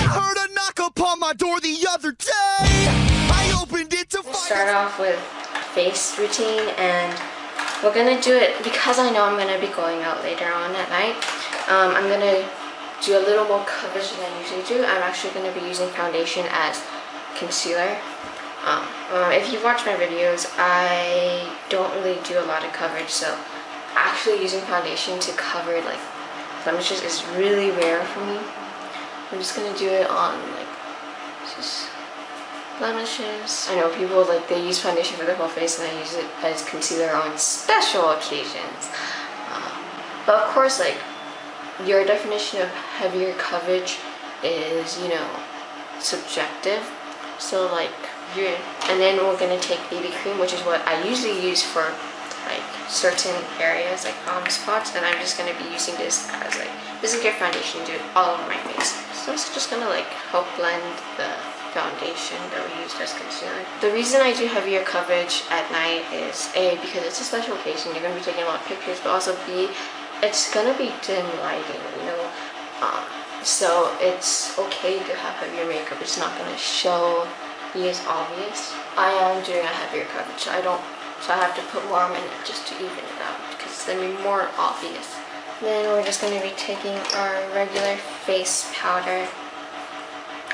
heard a knock upon my door the other day. I opened it to find. Start off with face routine, and we're gonna do it because I know I'm gonna be going out later on at night. I'm gonna do a little more coverage than I usually do. I'm actually gonna be using foundation as concealer. If you watch my videos, I don't really do a lot of coverage, so actually using foundation to cover like blemishes is really rare for me. I'm just gonna do it on like just blemishes. I know people like they use foundation for their whole face, and I use it as concealer on special occasions. But of course, like your definition of heavier coverage is, you know, subjective. So like and then we're gonna take BB cream, which is what I usually use for like certain areas like problem spots, and I'm just gonna be using this as like Physical Care foundation to do it all over my face. So it's just gonna like help blend the foundation that we used as concealer. The reason I do heavier coverage at night is A, because it's a special occasion, you're gonna be taking a lot of pictures, but also B, it's gonna be dim lighting, you know. So it's okay to have heavier makeup. It's not gonna be as obvious. I am doing a heavier coverage, so I have to put more on it just to even it out, because it's gonna be more obvious. Then we're just gonna be taking our regular face powder.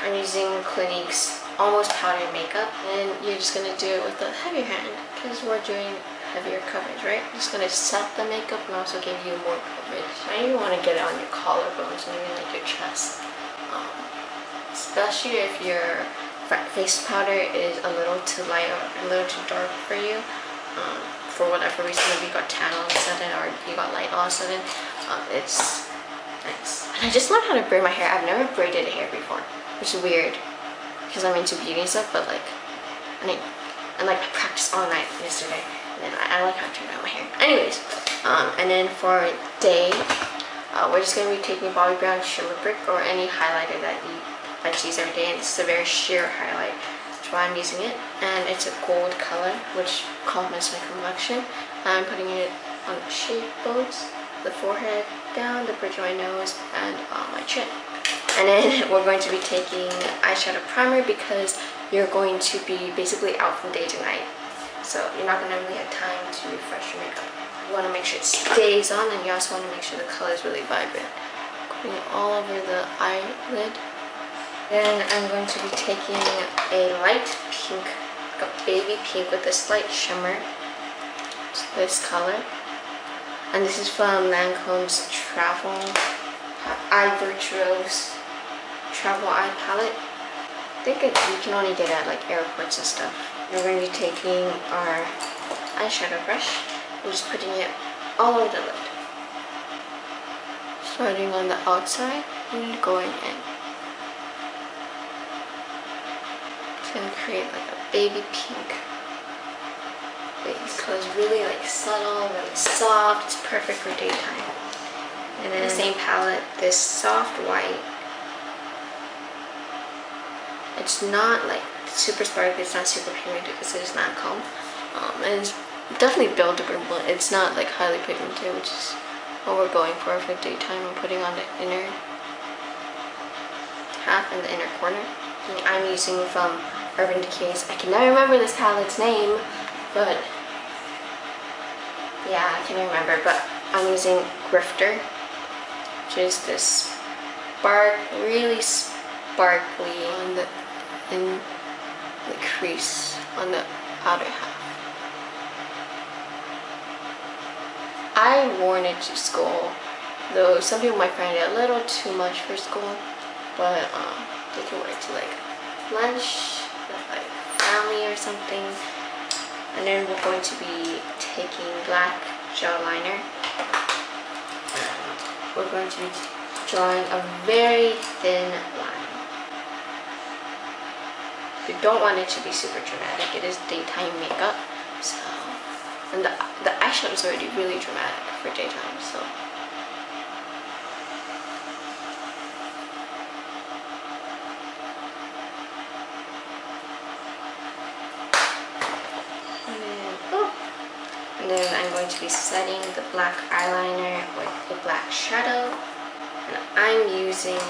I'm using Clinique's Almost Powder Makeup, and you're just gonna do it with a heavier hand because we're doing heavier coverage, right? I'm just gonna set the makeup and also give you more coverage. I even want to get it on your collarbones and even like your chest, especially if your face powder is a little too light or a little too dark for you, for whatever reason. If you got tan all of a sudden or you got light all of a sudden, it's nice. And I just learned how to braid my hair. I've never braided hair before, which is weird because I'm into beauty and stuff, but like I practiced all night yesterday, and then I like how to turn out my hair. Anyways, and then for day, we're just going to be taking Bobbi Brown Shimmer Brick or any highlighter that you like to use every day, and this is a very sheer highlight. That's why I'm using it, and it's a gold color, which complements my complexion. I'm putting it on the cheekbones, the forehead, down the bridge of my nose, and on my chin. And then we're going to be taking eyeshadow primer because you're going to be basically out from day to night, so you're not going to really have time to refresh your makeup. You want to make sure it stays on, and you also want to make sure the color is really vibrant. Putting it all over the eyelid. Then I'm going to be taking a light pink, like a baby pink with a slight shimmer. It's this color. And this is from Lancome's Travel Eye Virtuose Travel Eye Palette. I think you can only get it at like airports and stuff. We're going to be taking our eyeshadow brush and just putting it all over the lid. Starting on the outside and going in. It's going to create like a baby pink base. So it's really like subtle, really soft. It's perfect for daytime. And then the same palette, this soft white. It's not like super sparkly, it's not super pigmented because it is Lancome. And it's definitely buildable, but it's not like highly pigmented, which is what we're going for daytime. I'm putting on the inner half and the inner corner. And I'm using from Urban Decay's, I can never remember this palette's name, but yeah, I can't remember, but I'm using Grifter, which is this really sparkly in the crease on the outer half. I worn it to school, though some people might find it a little too much for school, but they can wear it to like lunch with like family or something. And then we're going to be taking black gel liner, and we're going to be drawing a very thin line. You don't want it to be super dramatic. It is daytime makeup, so, and the eyeshadow is already really dramatic for daytime, so. And then I'm going to be setting the black eyeliner with the black shadow, and I'm using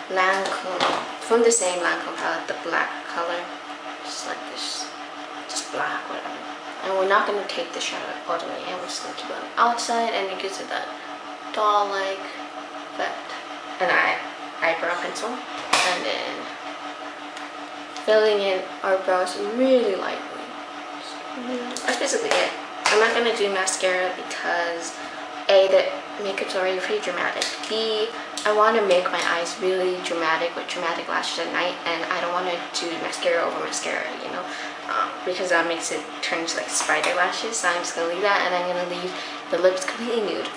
Lancome from the same Lancome palette, the black color, just like this, just black, whatever. And we're not going to take the shadow all the way in, we're just going to keep it on the outside, and it gives it that doll-like effect. And eyebrow pencil, and then filling in our brows really lightly. That's basically it. I'm not going to do mascara because A, the makeup's already pretty dramatic. B, I want to make my eyes really dramatic with dramatic lashes at night, and I don't want to do mascara over mascara, you know, because that makes it turn into like spider lashes. So I'm just going to leave that, and I'm going to leave the lips completely nude.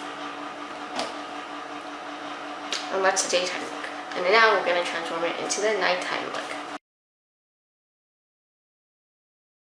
And that's the daytime look. And then now we're going to transform it into the nighttime look.